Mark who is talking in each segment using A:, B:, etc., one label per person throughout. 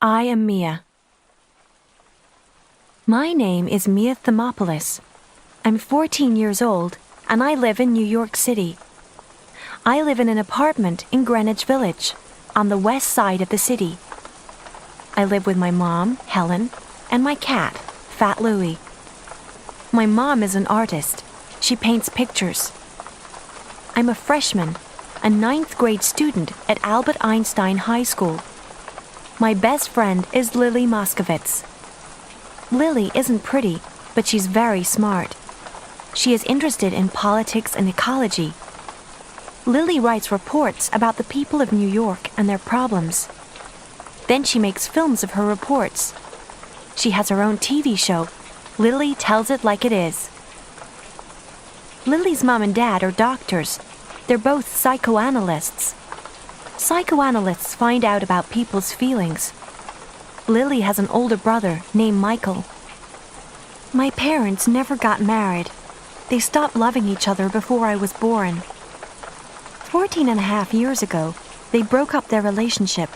A: I am Mia. My name is Mia Thermopolis. I'm 14 years old, and I live in New York City. I live in an apartment in Greenwich Village, on the west side of the city. I live with my mom, Helen, and my cat, Fat Louie. My mom is an artist. She paints pictures. I'm a freshman, a 9th grade student at Albert Einstein High School. My best friend is Lily Moskovitz. Lily isn't pretty, but she's very smart. She is interested in politics and ecology. Lily writes reports about the people of New York and their problems. Then she makes films of her reports. She has her own TV show, Lily Tells It Like It Is. Lily's mom and dad are doctors. They're both psychoanalysts. Psychoanalysts find out about people's feelings. Lily has an older brother named Michael. My parents never got married. They stopped loving each other before I was born. 14.5 years ago, they broke up their relationship.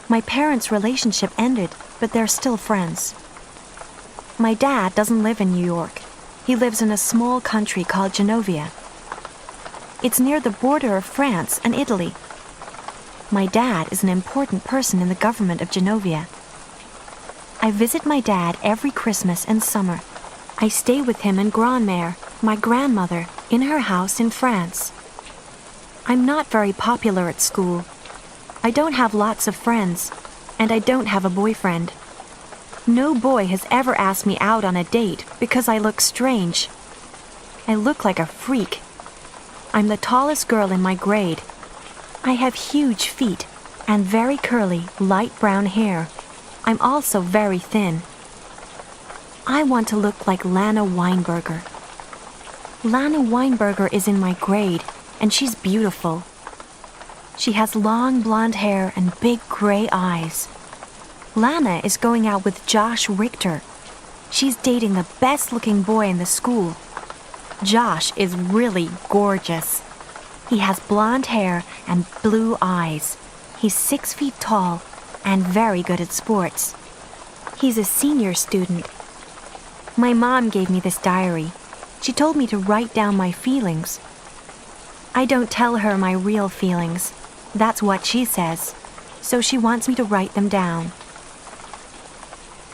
A: My parents' relationship ended, but they're still friends. My dad doesn't live in New York. He lives in a small country called Genovia. It's near the border of France and Italy. My dad is an important person in the government of Genovia. I visit my dad every Christmas and summer. I stay with him and Grandmère, my grandmother, in her house in France. I'm not very popular at school. I don't have lots of friends, and I don't have a boyfriend. No boy has ever asked me out on a date because I look strange. I look like a freak. I'm the tallest girl in my grade. I have huge feet and very curly, light brown hair. I'm also very thin. I want to look like Lana Weinberger. Lana Weinberger is in my grade, and she's beautiful. She has long blonde hair and big gray eyes. Lana is going out with Josh Richter. She's dating the best-looking boy in the school. Josh is really gorgeous. He has blonde hair and blue eyes. He's 6 feet tall and very good at sports. He's a senior student. My mom gave me this diary. She told me to write down my feelings. I don't tell her my real feelings. That's what she says. So she wants me to write them down.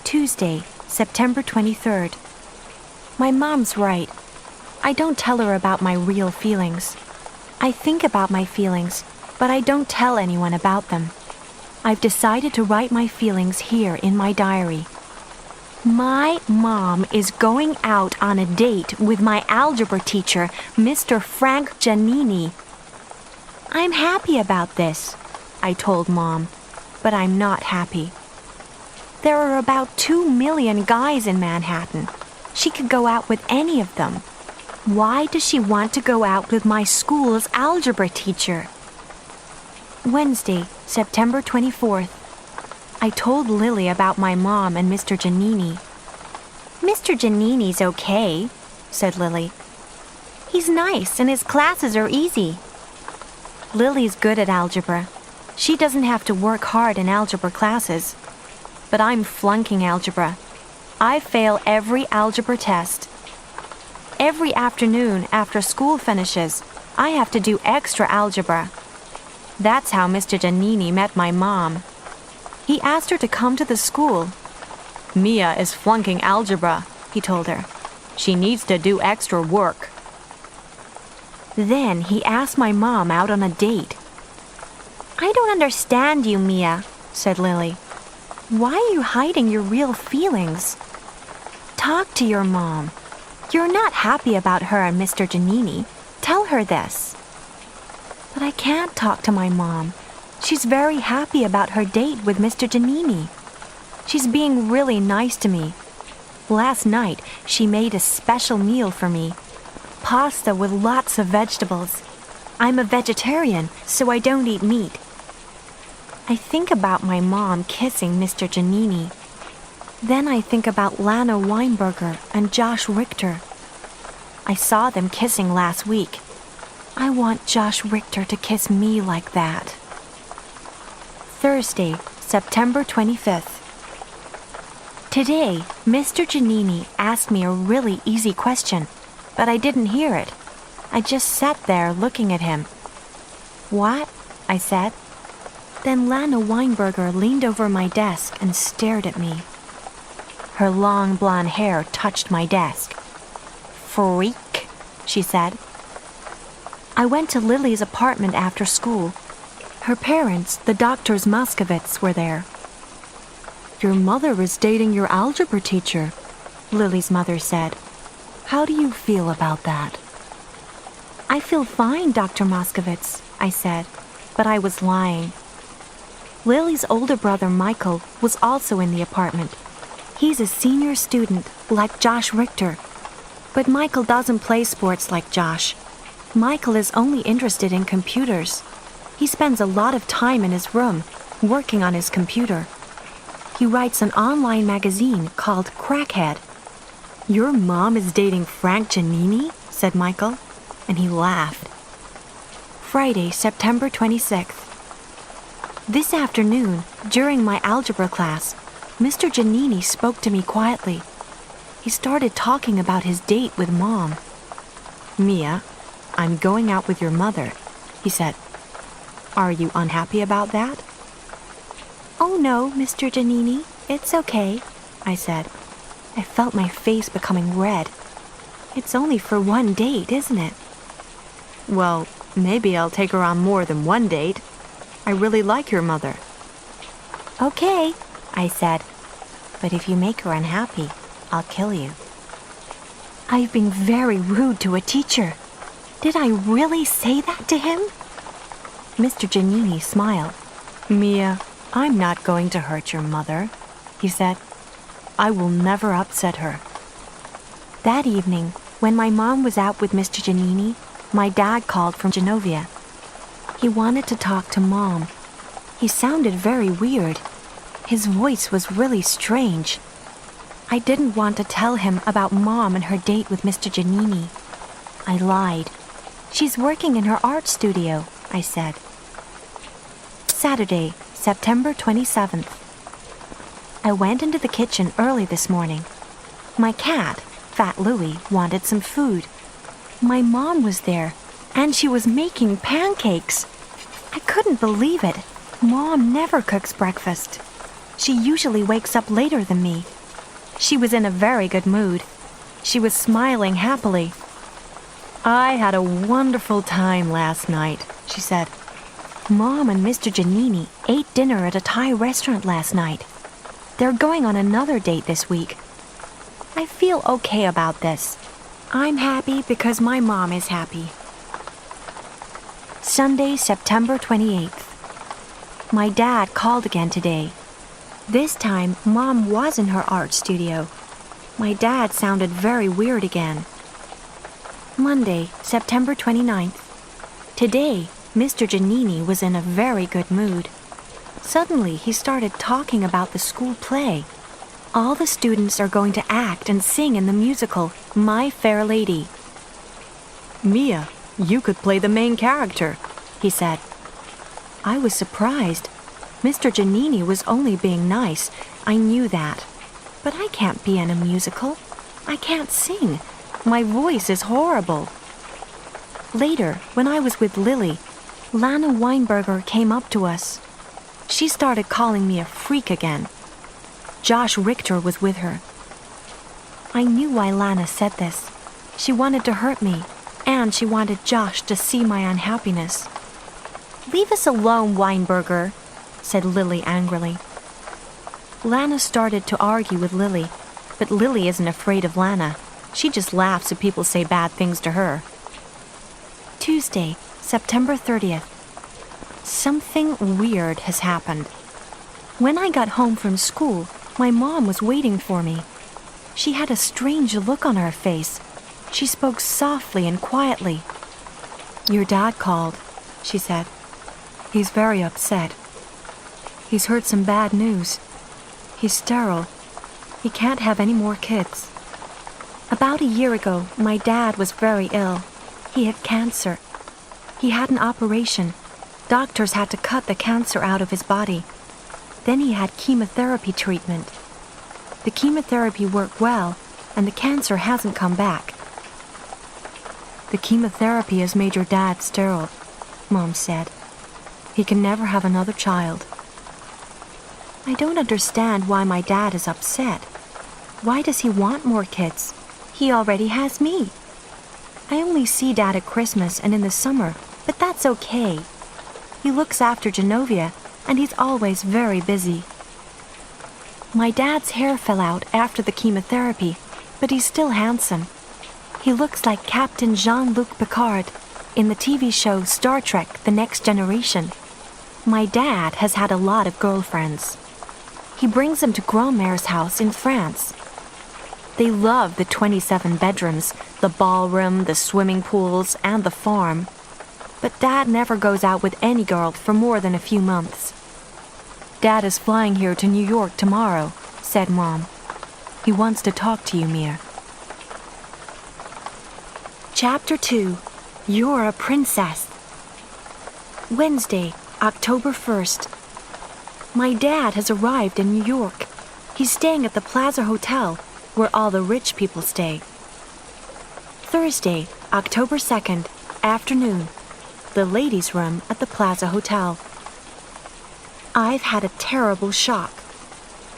A: Tuesday, September 23rd. My mom's right. I don't tell her about my real feelings. I think about my feelings, but I don't tell anyone about them. I've decided to write my feelings here in my diary. My mom is going out on a date with my algebra teacher, Mr. Frank Giannini. I'm happy about this, I told Mom, but I'm not happy. There are about 2 million guys in Manhattan. She could go out with any of them. Why does she want to go out with my school's algebra teacher? Wednesday, September 24th. I told Lily about my mom and Mr. Giannini. Mr. Giannini's okay, said Lily. He's nice and his classes are easy. Lily's good at algebra. She doesn't have to work hard in algebra classes. But I'm flunking algebra. I fail every algebra test. Every afternoon after school finishes, I have to do extra algebra. That's how Mr. Giannini met my mom. He asked her to come to the school. Mia is flunking algebra, he told her. She needs to do extra work. Then he asked my mom out on a date. I don't understand you, Mia, said Lily. Why are you hiding your real feelings? Talk to your mom. You're not happy about her and Mr. Giannini. Tell her this. But I can't talk to my mom. She's very happy about her date with Mr. Giannini. She's being really nice to me. Last night, she made a special meal for me. Pasta with lots of vegetables. I'm a vegetarian, so I don't eat meat. I think about my mom kissing Mr. Giannini. Then I think about Lana Weinberger and Josh Richter. I saw them kissing last week. I want Josh Richter to kiss me like that. Thursday, September 25th. Today, Mr. Giannini asked me a really easy question, but I didn't hear it. I just sat there looking at him. "What?" I said. Then Lana Weinberger leaned over my desk and stared at me. Her long blonde hair touched my desk. "Freak," she said. I went to Lily's apartment after school. Her parents, the doctors Moskovitz, were there. "Your mother is dating your algebra teacher," Lily's mother said. "How do you feel about that?" "I feel fine, Dr. Moskovitz," I said, but I was lying. Lily's older brother Michael was also in the apartment. He's a senior student, like Josh Richter. But Michael doesn't play sports like Josh. Michael is only interested in computers. He spends a lot of time in his room, working on his computer. He writes an online magazine called Crackhead. "Your mom is dating Frank Giannini?" said Michael, and he laughed. Friday, September 26th. This afternoon, during my algebra class, Mr. Giannini spoke to me quietly. He started talking about his date with Mom. "Mia, I'm going out with your mother," he said. "Are you unhappy about that?" "Oh no, Mr. Giannini, it's okay," I said. I felt my face becoming red. "It's only for one date, isn't it?" "Well, maybe I'll take her on more than one date. I really like your mother." "Okay," I said. "But if you make her unhappy, I'll kill you." I've been very rude to a teacher. Did I really say that to him? Mr. Giannini smiled. "Mia, I'm not going to hurt your mother," he said. "I will never upset her." That evening, when my mom was out with Mr. Giannini, my dad called from Genovia. He wanted to talk to Mom. He sounded very weird. His voice was really strange. I didn't want to tell him about Mom and her date with Mr. Giannini. I lied. "She's working in her art studio," I said. Saturday, September 27th. I went into the kitchen early this morning. My cat, Fat Louie, wanted some food. My mom was there, and she was making pancakes. I couldn't believe it. Mom never cooks breakfast. She usually wakes up later than me. She was in a very good mood. She was smiling happily. "I had a wonderful time last night," she said. "Mom and Mr. Giannini ate dinner at a Thai restaurant last night. They're going on another date this week. I feel okay about this. I'm happy because my mom is happy." Sunday, September 28th. My dad called again today. This time, Mom was in her art studio. My dad sounded very weird again. Monday, September 29th. Today, Mr. Giannini was in a very good mood. Suddenly, he started talking about the school play. All the students are going to act and sing in the musical, My Fair Lady. "Mia, you could play the main character," he said. I was surprised. Mr. Giannini was only being nice. I knew that. But I can't be in a musical. I can't sing. My voice is horrible. Later, when I was with Lily, Lana Weinberger came up to us. She started calling me a freak again. Josh Richter was with her. I knew why Lana said this. She wanted to hurt me, and she wanted Josh to see my unhappiness. "Leave us alone, Weinberger," said Lily angrily. Lana started to argue with Lily, but Lily isn't afraid of Lana. She just laughs if people say bad things to her. Tuesday, September 30th. Something weird has happened. When I got home from school, my mom was waiting for me. She had a strange look on her face. She spoke softly and quietly. "Your dad called," she said. "He's very upset. He's heard some bad news. He's sterile. He can't have any more kids." About a year ago, my dad was very ill. He had cancer. He had an operation. Doctors had to cut the cancer out of his body. Then he had chemotherapy treatment. The chemotherapy worked well, and the cancer hasn't come back. The chemotherapy has made your dad sterile, Mom said. He can never have another child. I don't understand why my dad is upset. Why does he want more kids? He already has me. I only see Dad at Christmas and in the summer, but that's okay. He looks after Genovia, and he's always very busy. My dad's hair fell out after the chemotherapy, but he's still handsome. He looks like Captain Jean-Luc Picard in the TV show Star Trek: The Next Generation. My dad has had a lot of girlfriends. He brings them to Grand-mère's house in France. They love the 27 bedrooms, the ballroom, the swimming pools, and the farm. But Dad never goes out with any girl for more than a few months. Dad is flying here to New York tomorrow, said Mom. He wants to talk to you, Mia. Chapter 2. You're a Princess. Wednesday, October 1st. My dad has arrived in New York. He's staying at the Plaza Hotel, where all the rich people stay. Thursday, October 2nd, afternoon. The ladies' room at the Plaza Hotel. I've had a terrible shock.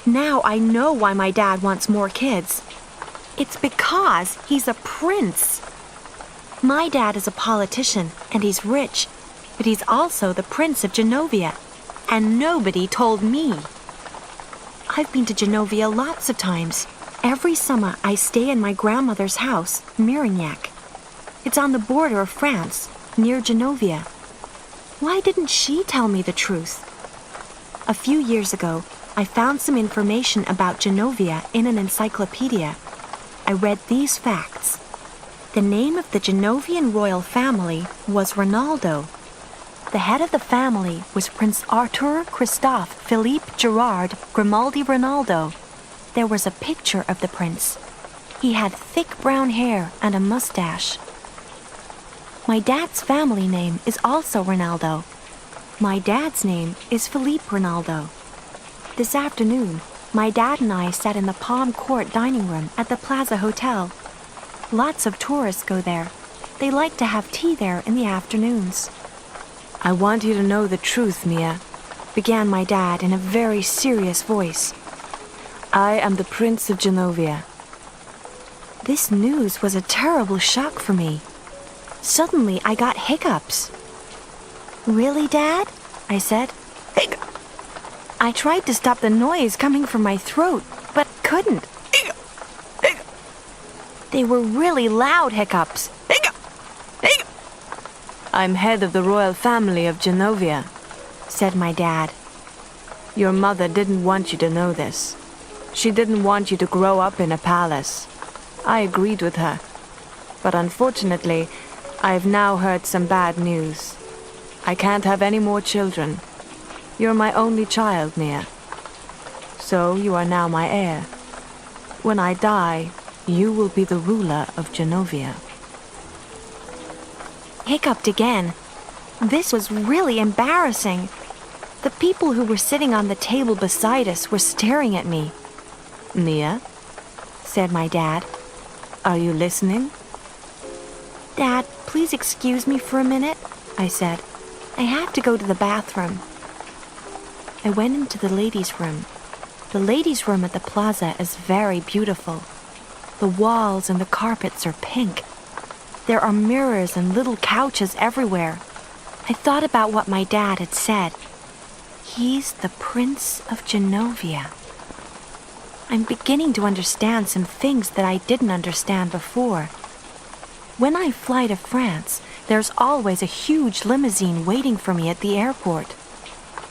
A: Now I know why my dad wants more kids. It's because he's a prince. My dad is a politician, and he's rich, but he's also the Prince of Genovia, and nobody told me. I've been to Genovia lots of times. Every summer I stay in my grandmother's house, Mérignac. It's on the border of France, near Genovia. Why didn't she tell me the truth? A few years ago, I found some information about Genovia in an encyclopedia. I read these facts. The name of the Genovian royal family was Rinaldo. The head of the family was Prince Arthur Christophe Philippe Gerard Grimaldi Rinaldo. There was a picture of the prince. He had thick brown hair and a mustache. My dad's family name is also Rinaldo. My dad's name is Philippe Rinaldo. This afternoon, my dad and I sat in the Palm Court dining room at the Plaza Hotel. Lots of tourists go there. They like to have tea there in the afternoons. I want you to know the truth, Mia, began my dad in a very serious voice. I am the Prince of Genovia. This news was a terrible shock for me. Suddenly, I got hiccups. Really, Dad? I said. Hiccup. I tried to stop the noise coming from my throat, but couldn't. Hiccup. Hiccup. They were really loud hiccups. Hiccup. Hiccup. I'm head of the royal family of Genovia, said my dad. Your mother didn't want you to know this. She didn't want you to grow up in a palace. I agreed with her. But unfortunately, I've now heard some bad news. I can't have any more children. You're my only child, Mia. So you are now my heir. When I die, you will be the ruler of Genovia. Hiccuped again. This was really embarrassing. The people who were sitting on the table beside us were staring at me. Mia, said my dad, are you listening? Dad, please excuse me for a minute, I said. I have to go to the bathroom. I went into the ladies' room. The ladies' room at the plaza is very beautiful. The walls and the carpets are pink. There are mirrors and little couches everywhere. I thought about what my dad had said. He's the Prince of Genovia. I'm beginning to understand some things that I didn't understand before. When I fly to France, there's always a huge limousine waiting for me at the airport.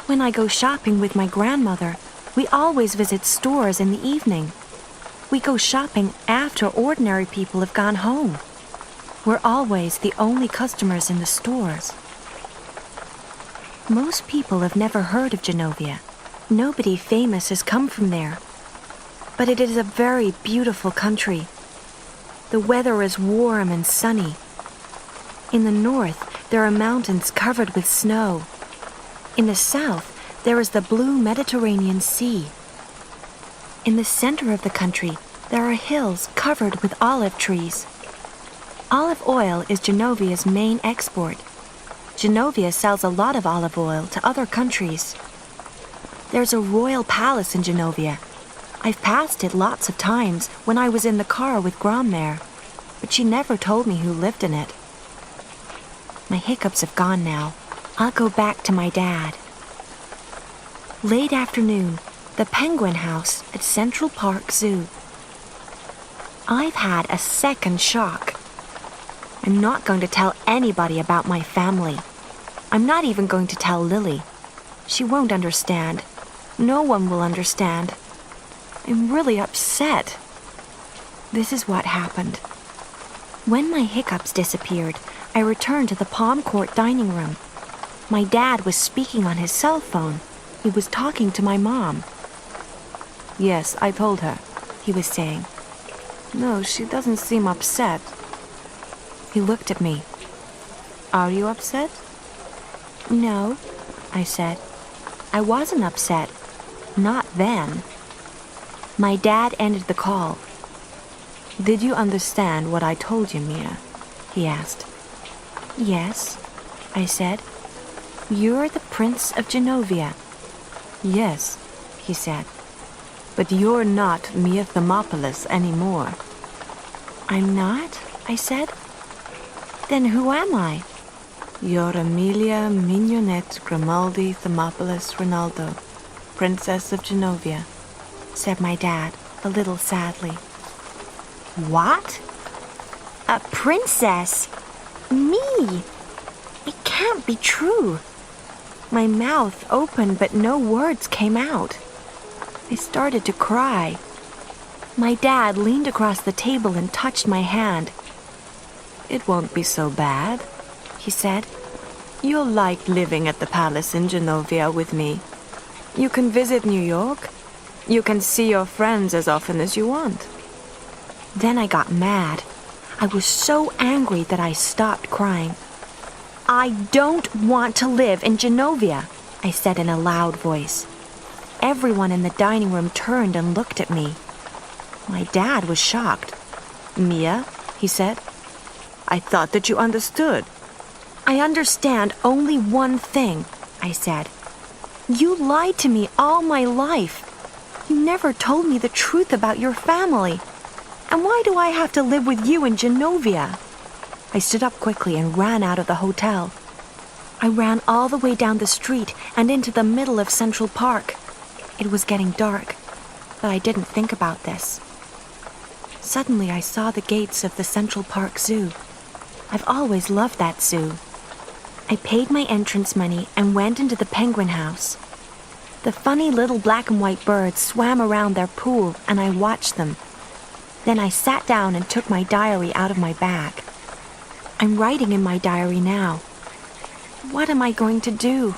A: When I go shopping with my grandmother, we always visit stores in the evening. We go shopping after ordinary people have gone home. We're always the only customers in the stores. Most people have never heard of Genovia. Nobody famous has come from there. But it is a very beautiful country. The weather is warm and sunny. In the north, there are mountains covered with snow. In the south, there is the blue Mediterranean Sea. In the center of the country, there are hills covered with olive trees. Olive oil is Genovia's main export. Genovia sells a lot of olive oil to other countries. There's a royal palace in Genovia. I've passed it lots of times when I was in the car with Grandmère, but she never told me who lived in it. My hiccups have gone now. I'll go back to my dad. Late afternoon, the Penguin House at Central Park Zoo. I've had a second shock. I'm not going to tell anybody about my family. I'm not even going to tell Lily. She won't understand. No one will understand. I'm really upset. This is what happened. When my hiccups disappeared, I returned to the Palm Court dining room. My dad was speaking on his cell phone. He was talking to my mom.
B: Yes, I told her,
A: he was saying.
B: No, she doesn't seem upset.
A: He looked at me.
B: Are you upset?
A: No, I said. I wasn't upset. Not then. My dad ended the call.
B: Did you understand what I told you, Mia? He asked.
A: Yes, I said. You're the Prince of Genovia.
B: Yes, he said. But you're not Mia Thermopolis anymore.
A: I'm not, I said. Then who am I?
B: You're Amelia Mignonette Grimaldi Thermopolis Rinaldo, Princess of Genovia,
A: said my dad, a little sadly. What? A princess? Me? It can't be true. My mouth opened, but no words came out. I started to cry. My dad leaned across the table and touched my hand.
B: It won't be so bad,
A: he said.
B: You'll like living at the palace in Genovia with me. You can visit New York. You can see your friends as often as you want.
A: Then I got mad. I was so angry that I stopped crying. I don't want to live in Genovia, I said in a loud voice. Everyone in the dining room turned and looked at me. My dad was shocked.
B: Mia, he said, I thought that you understood.
A: I understand only one thing, I said. You lied to me all my life. You never told me the truth about your family. And why do I have to live with you in Genovia? I stood up quickly and ran out of the hotel. I ran all the way down the street and into the middle of Central Park. It was getting dark, but I didn't think about this. Suddenly I saw the gates of the Central Park Zoo. I've always loved that zoo. I paid my entrance money and went into the Penguin House. The funny little black and white birds swam around their pool and I watched them. Then I sat down and took my diary out of my bag. I'm writing in my diary now. What am I going to do?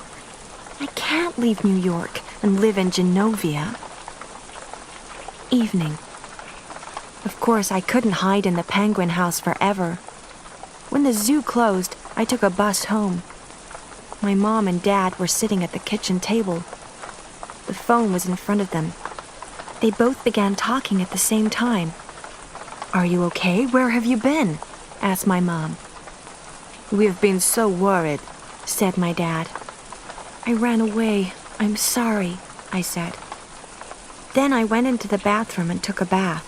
A: I can't leave New York and live in Genovia. Evening. Of course, I couldn't hide in the Penguin House forever. When the zoo closed, I took a bus home. My mom and dad were sitting at the kitchen table. The phone was in front of them. They both began talking at the same time. Are you okay? Where have you been? Asked my mom.
B: We've been so worried,
A: said my dad. I ran away. I'm sorry, I said. Then I went into the bathroom and took a bath.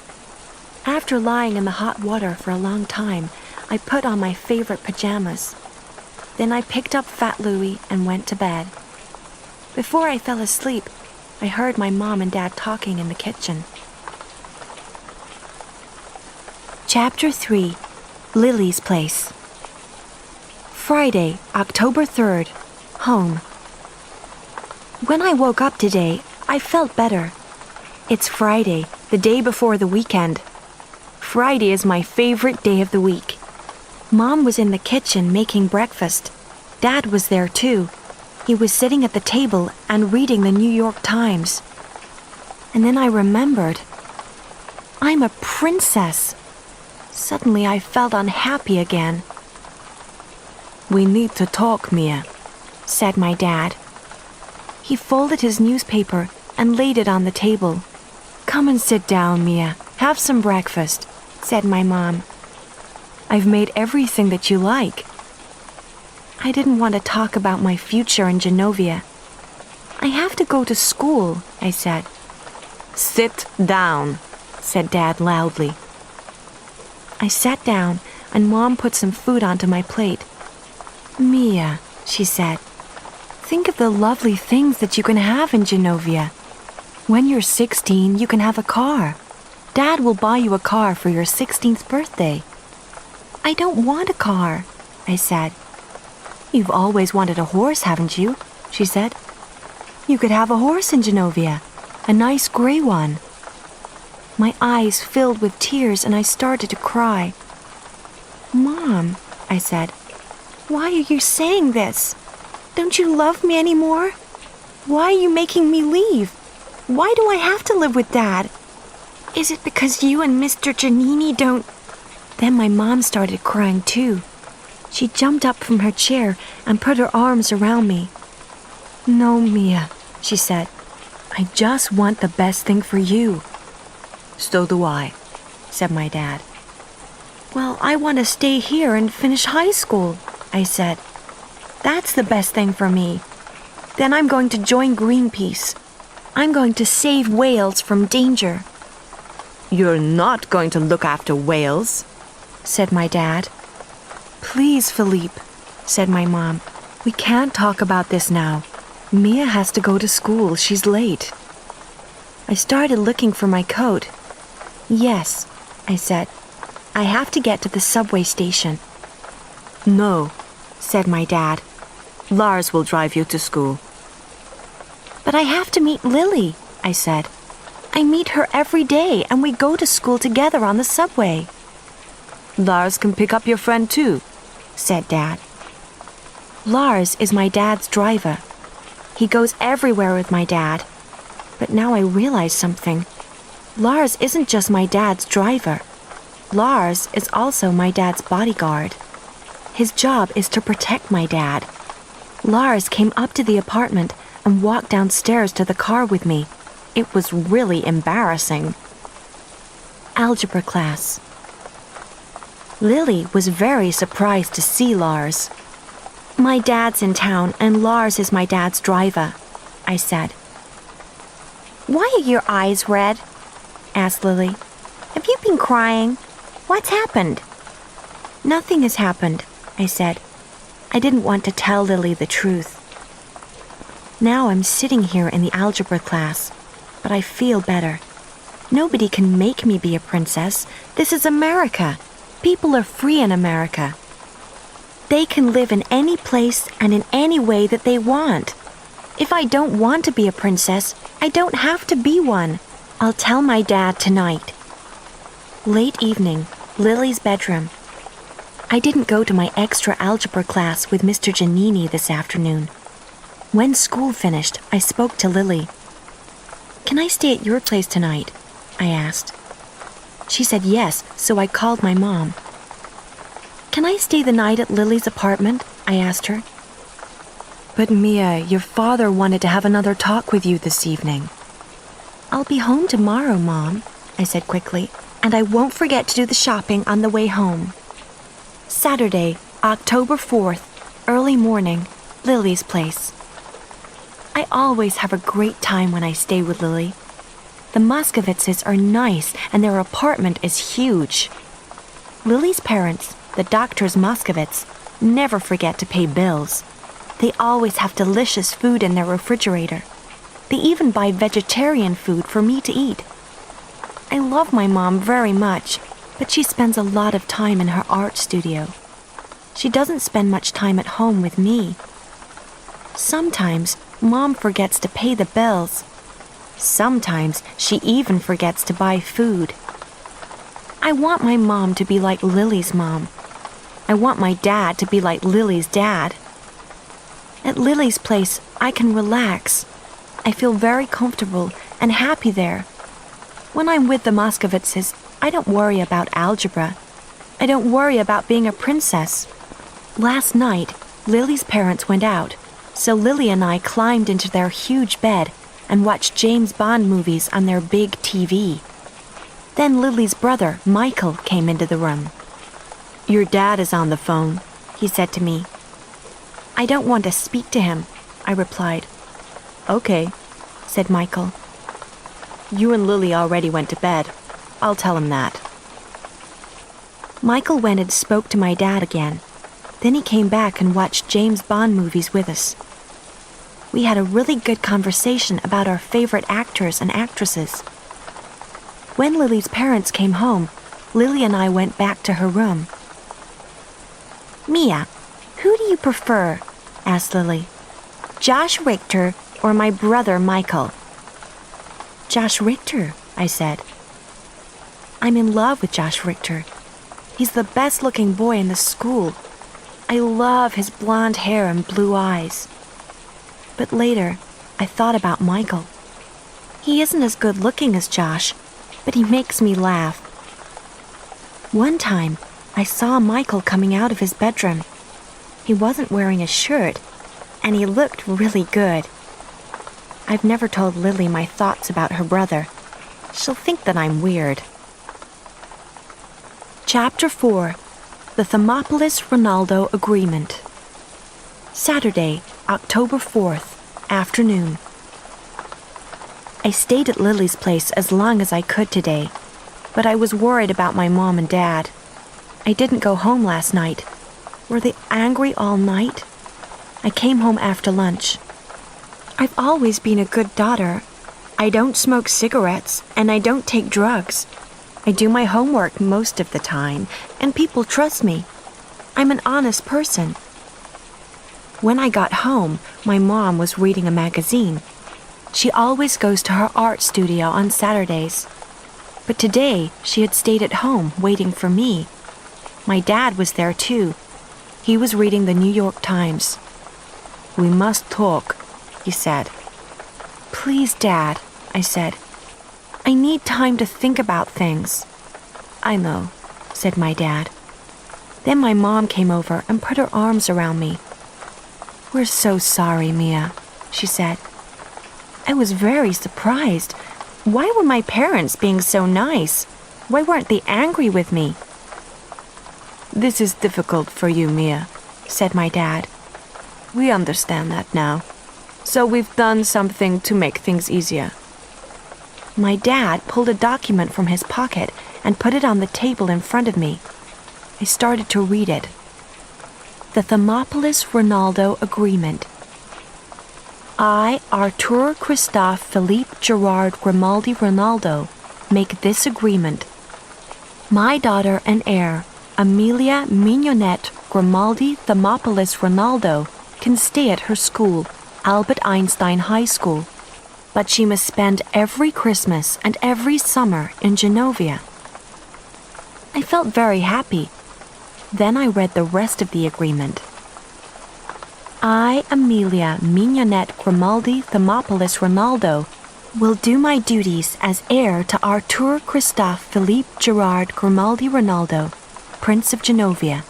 A: After lying in the hot water for a long time, I put on my favorite pajamas. Then I picked up Fat Louie and went to bed. Before I fell asleep, I heard my mom and dad talking in the kitchen. Chapter 3, Lily's Place. Friday, October 3rd, home. When I woke up today, I felt better. It's Friday, the day before the weekend. Friday is my favorite day of the week. Mom was in the kitchen making breakfast. Dad was there too. He was sitting at the table and reading the New York Times. And then I remembered. I'm a princess. Suddenly I felt unhappy again.
B: We need to talk, Mia,
A: said my dad. He folded his newspaper and laid it on the table.
B: "Come and sit down, Mia. Have some breakfast," said my mom. "I've made everything that you like."
A: I didn't want to talk about my future in Genovia. "I have to go to school," I said.
B: "Sit down," said Dad loudly.
A: I sat down and Mom put some food onto my plate.
B: "Mia," she said, "think of the lovely things that you can have in Genovia. When you're 16, you can have a car. Dad will buy you a car for your 16th birthday."
A: "I don't want a car," I said.
B: "You've always wanted a horse, haven't you?" she said. "You could have a horse in Genovia, a nice gray one."
A: My eyes filled with tears and I started to cry. "Mom," I said, "why are you saying this? Don't you love me anymore? Why are you making me leave? Why do I have to live with Dad? Is it because you and Mr. Giannini don't—" Then my mom started crying too. She jumped up from her chair and put her arms around me.
B: "No, Mia," she said. "I just want the best thing for you." "So do I," said my dad.
A: "Well, I want to stay here and finish high school," I said. "That's the best thing for me. Then I'm going to join Greenpeace. I'm going to save whales from danger."
B: "You're not going to look after whales," said my dad.
A: "Please, Philippe," said my mom.
B: "We can't talk about this now. Mia has to go to school. She's late."
A: I started looking for my coat. "Yes," I said. "I have to get to the subway station."
B: "No," said my dad. "Lars will drive you to school."
A: "But I have to meet Lily," I said. "I meet her every day and we go to school together on the subway."
B: "Lars can pick up your friend too," said Dad.
A: Lars is my dad's driver. He goes everywhere with my dad. But now I realize something. Lars isn't just my dad's driver. Lars is also my dad's bodyguard. His job is to protect my dad. Lars came up to the apartment and walked downstairs to the car with me. It was really embarrassing. Algebra class. Lily was very surprised to see Lars. "My dad's in town and Lars is my dad's driver," I said. "Why are your eyes red?" asked Lily. "Have you been crying? What's happened?" "Nothing has happened," I said. I didn't want to tell Lily the truth. Now I'm sitting here in the algebra class, but I feel better. Nobody can make me be a princess. This is America. People are free in America. They can live in any place and in any way that they want. If I don't want to be a princess, I don't have to be one. I'll tell my dad tonight. Late evening, Lily's bedroom. I didn't go to my extra algebra class with Mr. Giannini this afternoon. When school finished, I spoke to Lily. "Can I stay at your place tonight?" I asked. She said yes, so I called my mom. "Can I stay the night at Lily's apartment?" I asked her.
B: "But Mia, your father wanted to have another talk with you this evening."
A: "I'll be home tomorrow, Mom," I said quickly, "and I won't forget to do the shopping on the way home." Saturday, October 4th, early morning, Lily's place. I always have a great time when I stay with Lily. The Moscovitzes are nice and their apartment is huge. Lily's parents, the doctors Moscovitz, never forget to pay bills. They always have delicious food in their refrigerator. They even buy vegetarian food for me to eat. I love my mom very much, but she spends a lot of time in her art studio. She doesn't spend much time at home with me. Sometimes Mom forgets to pay the bills. Sometimes she even forgets to buy food. I want my mom to be like Lily's mom. I want my dad to be like Lily's dad. At Lily's place, I can relax. I feel very comfortable and happy there. When I'm with the Moscovitzes, I don't worry about algebra. I don't worry about being a princess. Last night, Lily's parents went out. So Lily and I climbed into their huge bed and watched James Bond movies on their big TV. Then Lily's brother, Michael, came into the room. "Your dad is on the phone," he said to me. "I don't want to speak to him," I replied. "Okay," said Michael. "You and Lily already went to bed. I'll tell him that." Michael went and spoke to my dad again. Then he came back and watched James Bond movies with us. We had a really good conversation about our favorite actors and actresses. When Lily's parents came home, Lily and I went back to her room. "Mia, who do you prefer?" asked Lily. "Josh Richter or my brother Michael?" "Josh Richter," I said. "I'm in love with Josh Richter. He's the best-looking boy in the school. I love his blonde hair and blue eyes." But later, I thought about Michael. He isn't as good-looking as Josh, but he makes me laugh. One time, I saw Michael coming out of his bedroom. He wasn't wearing a shirt, and he looked really good. I've never told Lily my thoughts about her brother. She'll think that I'm weird. Chapter 4. The Thermopolis-Ronaldo Agreement. Saturday, October 4th, afternoon. I stayed at Lily's place as long as I could today, but I was worried about my mom and dad. I didn't go home last night. Were they angry all night? I came home after lunch. I've always been a good daughter. I don't smoke cigarettes, and I don't take drugs. I do my homework most of the time, and people trust me. I'm an honest person. When I got home, my mom was reading a magazine. She always goes to her art studio on Saturdays. But today, she had stayed at home waiting for me. My dad was there too. He was reading the New York Times. "We must talk," he said. "Please, Dad," I said. "I need time to think about things." "I know," said my dad. Then my mom came over and put her arms around me. "We're so sorry, Mia," she said. I was very surprised. Why were my parents being so nice? Why weren't they angry with me? "This is difficult for you, Mia," said my dad. "We understand that now. So we've done something to make things easier." My dad pulled a document from his pocket and put it on the table in front of me. I started to read it. The Thermopolis-Ronaldo Agreement. I, Artur Christophe Philippe Gerard Grimaldi Ronaldo, make this agreement. My daughter and heir, Amelia Mignonette Grimaldi Thermopolis Ronaldo, can stay at her school, Albert Einstein High School, but she must spend every Christmas and every summer in Genovia. I felt very happy. Then I read the rest of the agreement. I, Amelia Mignonette Grimaldi Thermopolis Ronaldo, will do my duties as heir to Artur Christophe Philippe Gerard Grimaldi Ronaldo, Prince of Genovia.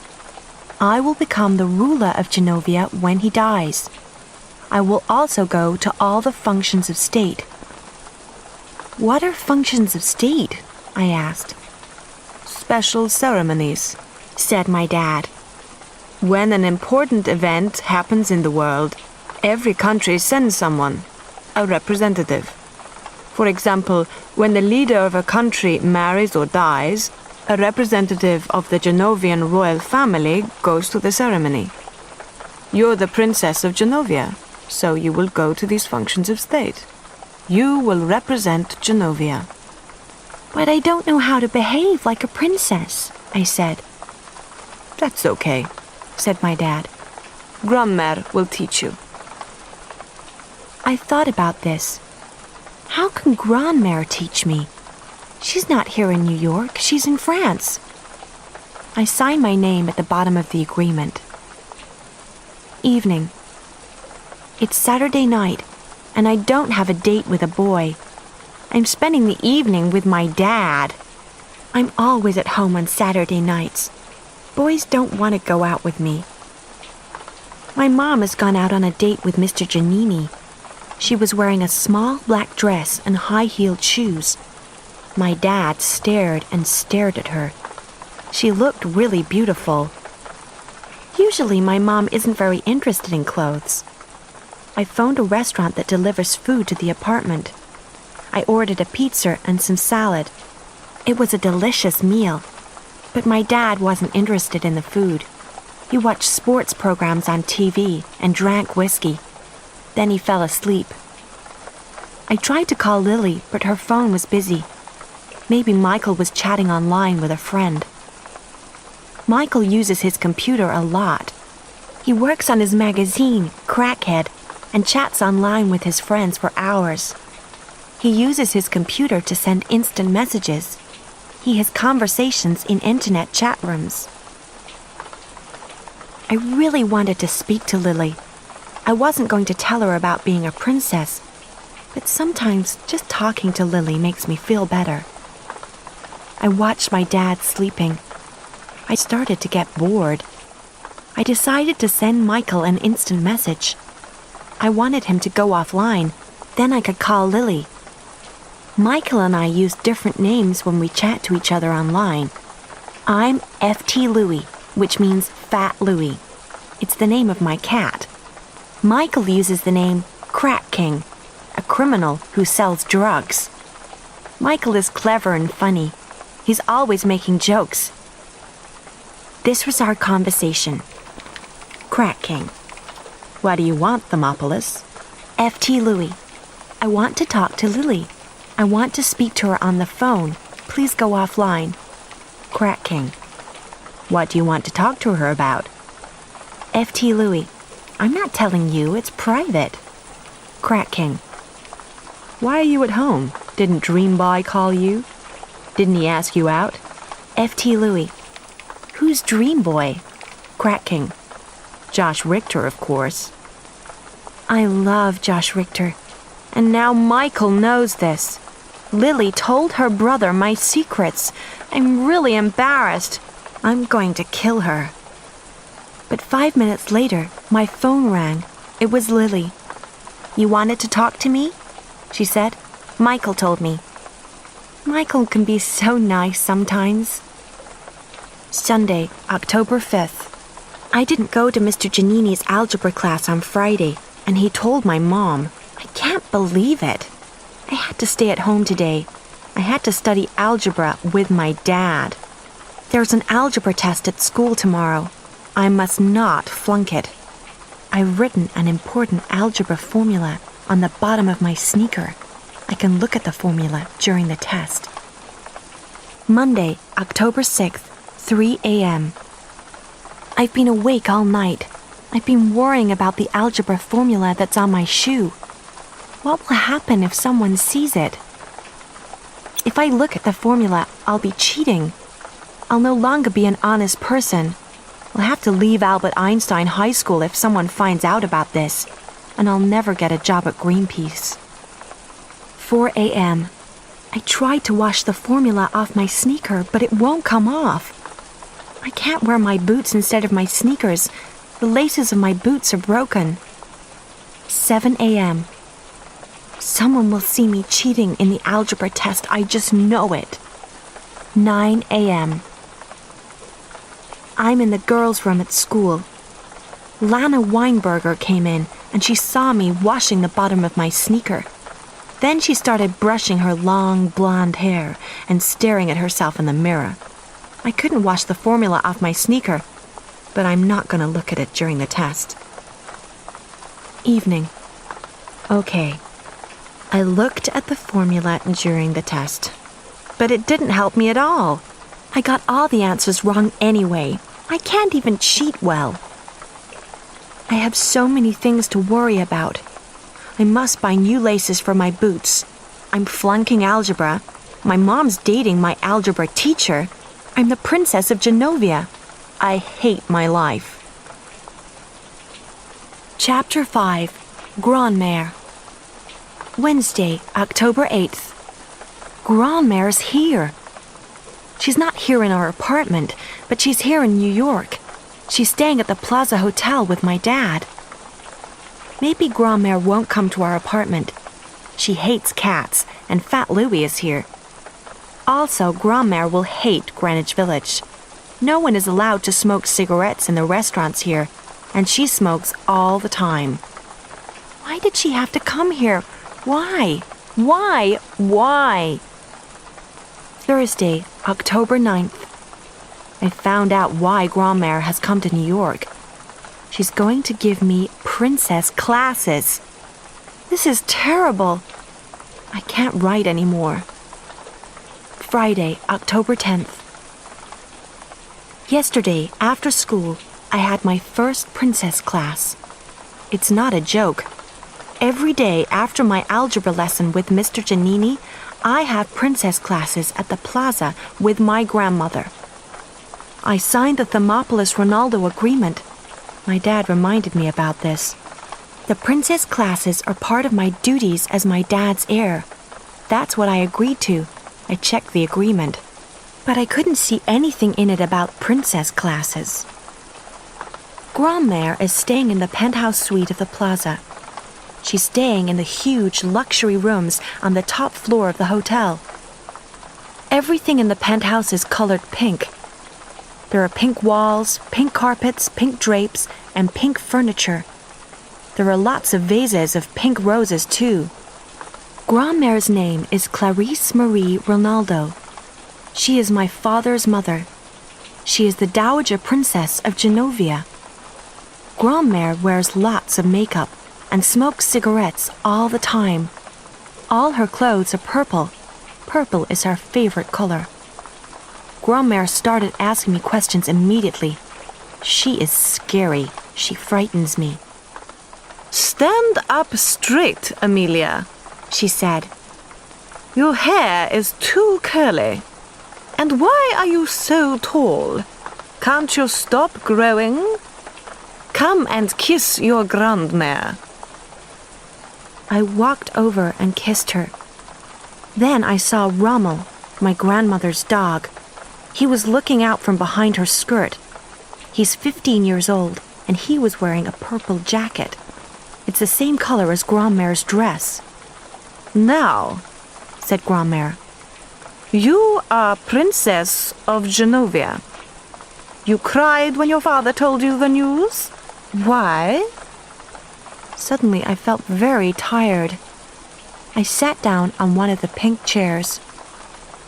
A: I will become the ruler of Genovia when he dies. I will also go to all the functions of state. What are functions of state? I asked. Special ceremonies, said my dad. When an important event happens in the world, every country sends someone, a representative. For example, when the leader of a country marries or dies, a representative of the Genovian royal family goes to the ceremony. You're the Princess of Genovia, so you will go to these functions of state. You will represent Genovia. But I don't know how to behave like a princess, I said. That's okay, said my dad. Grandmère will teach you. I thought about this. How can Grandmère teach me? She's not here in New York, she's in France. I signed my name at the bottom of the agreement. Evening. It's Saturday night, and I don't have a date with a boy. I'm spending the evening with my dad. I'm always at home on Saturday nights. Boys don't want to go out with me. My mom has gone out on a date with Mr. Giannini. She was wearing a small black dress and high-heeled shoes. My dad stared and stared at her. She looked really beautiful. Usually my mom isn't very interested in clothes. I phoned a restaurant that delivers food to the apartment. I ordered a pizza and some salad. It was a delicious meal, but my dad wasn't interested in the food. He watched sports programs on TV and drank whiskey. Then he fell asleep. I tried to call Lily, but her phone was busy. Maybe Michael was chatting online with a friend. Michael uses his computer a lot. He works on his magazine, Crackhead, and chats online with his friends for hours. He uses his computer to send instant messages. He has conversations in internet chat rooms. I really wanted to speak to Lily. I wasn't going to tell her about being a princess, but sometimes just talking to Lily makes me feel better. I watched my dad sleeping. I started to get bored. I decided to send Michael an instant message. I wanted him to go offline, then I could call Lily. Michael and I use different names when we chat to each other online. I'm FT Louie, which means Fat Louie. It's the name of my cat. Michael uses the name Crack King, a criminal who sells drugs. Michael is clever and funny. He's always making jokes. This was our conversation. Crack King. What do you want, Thermopolis? FT Louie. I want to talk to Lily. I want to speak to her on the phone. Please go offline. Crack King. What do you want to talk to her about? FT Louie. I'm not telling you, it's private. Crack King. Why are you at home? Didn't Dream Boy call you? Didn't he ask you out? FT Louie. Who's Dream Boy? Crack King. Josh Richter, of course. I love Josh Richter. And now Michael knows this. Lily told her brother my secrets. I'm really embarrassed. I'm going to kill her. But 5 minutes later, my phone rang. It was Lily. You wanted to talk to me? She said. Michael told me. Michael can be so nice sometimes. Sunday, October 5th. I didn't go to Mr. Giannini's algebra class on Friday, and he told my mom. I can't believe it. I had to stay at home today. I had to study algebra with my dad. There's an algebra test at school tomorrow. I must not flunk it. I've written an important algebra formula on the bottom of my sneaker. I can look at the formula during the test. Monday, October 6th, 3 a.m. I've been awake all night. I've been worrying about the algebra formula that's on my shoe. What will happen if someone sees it? If I look at the formula, I'll be cheating. I'll no longer be an honest person. I'll have to leave Albert Einstein High School if someone finds out about this, and I'll never get a job at Greenpeace. 4 a.m. I tried to wash the formula off my sneaker, but it won't come off. I can't wear my boots instead of my sneakers. The laces of my boots are broken. 7 a.m. Someone will see me cheating in the algebra test. I just know it. 9 a.m. I'm in the girls' room at school. Lana Weinberger came in, and she saw me washing the bottom of my sneaker. Then she started brushing her long blonde hair and staring at herself in the mirror. I couldn't wash the formula off my sneaker, but I'm not going to look at it during the test. Evening. Okay. I looked at the formula during the test, but it didn't help me at all. I got all the answers wrong anyway. I can't even cheat well. I have so many things to worry about. I must buy new laces for my boots. I'm flunking algebra. My mom's dating my algebra teacher. I'm the Princess of Genovia. I hate my life. Chapter 5. Grandmère. Wednesday, October 8th. Grandmère's here. She's not here in our apartment, but she's here in New York. She's staying at the Plaza Hotel with my dad.
B: Maybe Grandmère won't come to our apartment. She hates cats, and Fat Louie is here. Also, Grandmère will hate Greenwich Village. No one is allowed to smoke cigarettes in the restaurants here, and she smokes all the time. Why did she have to come here? Why? Why? Thursday, October 9th. I found out why Grandmère has come to New York. She's going to give me princess classes. This is terrible. I can't write anymore. Friday, October 10th. Yesterday, after school, I had my first princess class. It's not a joke. Every day after my algebra lesson with Mr. Giannini, I have princess classes at the plaza with my grandmother. I signed the Thermopolis Ronaldo agreement. My dad reminded me about this. The princess classes are part of my duties as my dad's heir. That's what I agreed to. I checked the agreement. But I couldn't see anything in it about princess classes. Grandmère is staying in the penthouse suite of the plaza. She's staying in the huge luxury rooms on the top floor of the hotel. Everything in the penthouse is colored pink. There are pink walls, pink carpets, pink drapes, and pink furniture. There are lots of vases of pink roses, too. Grandmère's name is Clarice Marie Ronaldo. She is my father's mother. She is the Dowager Princess of Genovia. Grandmère wears lots of makeup and smokes cigarettes all the time. All her clothes are purple. Purple is her favorite color. Grandmère started asking me questions immediately. She is scary. She frightens me.
C: "Stand up straight, Amelia," she said. "Your hair is too curly. And why are you so tall? Can't you stop growing? Come and kiss your grandmère."
B: I walked over and kissed her. Then I saw Rommel, my grandmother's dog. He was looking out from behind her skirt. He's 15 years old, and he was wearing a purple jacket. It's the same color as Grandmère's dress.
C: "Now," said Grandmère, "you are Princess of Genovia. You cried when your father told you the news? Why?"
B: Suddenly, I felt very tired. I sat down on one of the pink chairs.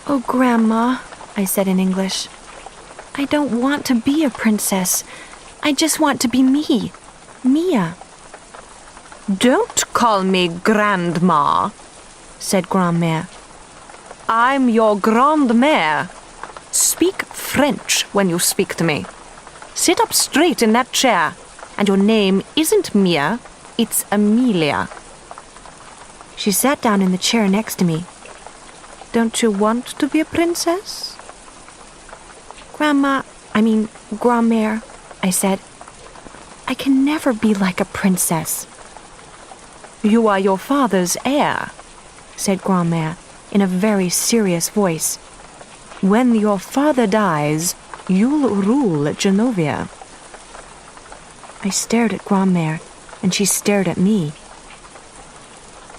B: "Oh, Grandma," I said in English, "I don't want to be a princess. I just want to be me, Mia."
C: "Don't call me Grandma," said Grandmère. "I'm your grandmère. Speak French when you speak to me. Sit up straight in that chair, and your name isn't Mia, it's Amelia."
B: She sat down in the chair next to me.
C: "Don't you want to be a princess?"
B: Grandmère, I said. "I can never be like a princess."
C: "You are your father's heir," said Grandmère in a very serious voice. "When your father dies, you'll rule Genovia."
B: I stared at Grandmère, and she stared at me.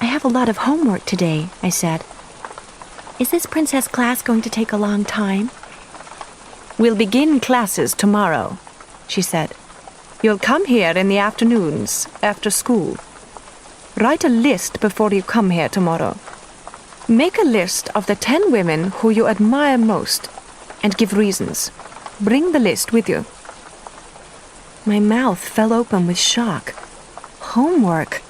B: "I have a lot of homework today," I said. "Is this princess class going to take a long time?"
C: "We'll begin classes tomorrow," she said. "You'll come here in the afternoons, after school. Write a list before you come here tomorrow. Make a list of the 10 women who you admire most, and give reasons. Bring the list with you."
B: My mouth fell open with shock. Homework?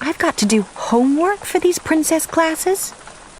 B: I've got to do homework for these princess classes?